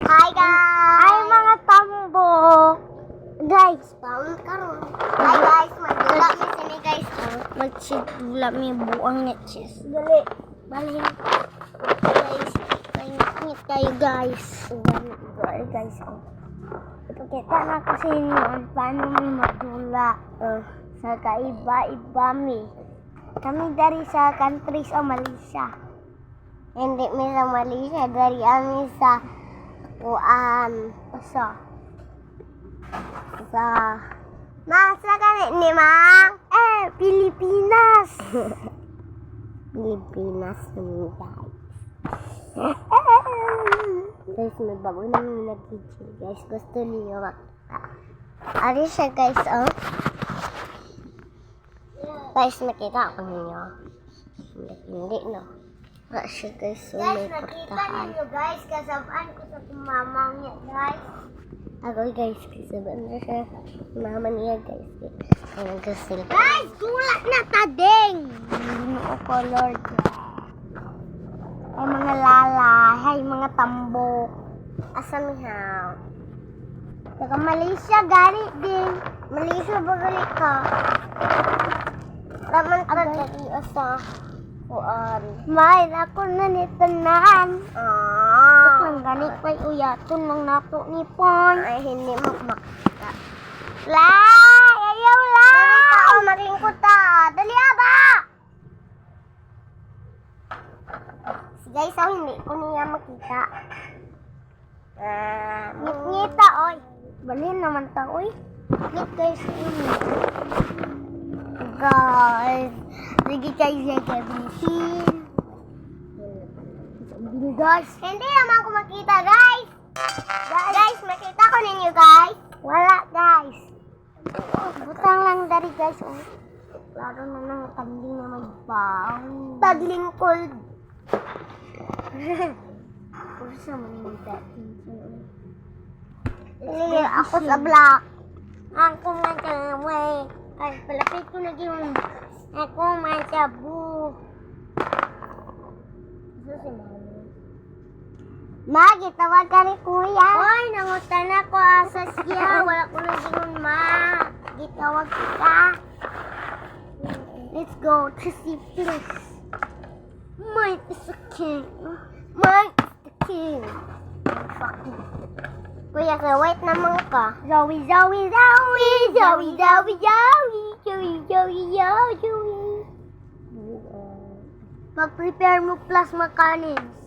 Hi guys! Ay mga tambo! Guys, paon karon. Hi guys, magdula mi sini guys. Magsidula mi buang netches. Dali. Balik. Guys, ngit kayo guys. Dali guys. Ipakita na ko sa inyo ang paano mi magdula. Sa kaiba-iba mi. Kami dari sa country sa Malaysia. Hindi mi sa Malaysia, dari ami sa Masa ka ni Mang? Pilipinas. Pilipinas ni guys. Guys, may bago na yung nag-kitchen. Guys, gusto niyo makita. Ari siya guys, oh. Guys, nakita ko ninyo. Hindi, no. Wala siya guys, so may portahan. Guys, kasabaan ko sa mama niya guys. Ako guys, kasabaan na siya. Mama niya guys. Ang nag-silp. Guys, gulat na tadeng! Ginoo ko, Lord. Ay mga lala, ay mga tambok. Asa mihaw? Taga Malaysia, gari din. Malaysia ba gali ka? Laman ka dali asa. May, ako na ni tanan. Lang ganit pa'y uyaton ng nato ni Pon. Ay, hindi mo makita. Lai! Ayaw la! Marita o maringkot ta. Dali ba? Si guys, hindi ko niya makita. Ngit-ngita, oy. Balin naman ta, oy. Ngit guys, ini. Guys. Sige guys, bisin. Guys. Hindi naman ko makita, guys. Guys, makita ko ninyo, guys. Wala, guys. Butang lang dari, guys. Oh. Laro na ng tanding na magbaon. Taglingkod. Kursa mo yung dating. Hindi, ako sa black. Ako mataway. Ay, palapit ko na yung ako matabu. Ito si Mami. Magi, tawag ka ni Kuya. Hoy, nangutan ako asas siya. Wala ko na yung ma. Gitawag kita. Let's go to see please. Mike is the king. Mike is the king. Fucking. Kuya, wait naman ka. Zoe, Zoe, Zoe, Zoe, Zoe, Zoe, Zoe, Zoe, Zoe. Mag-prepare mo plasma cannons.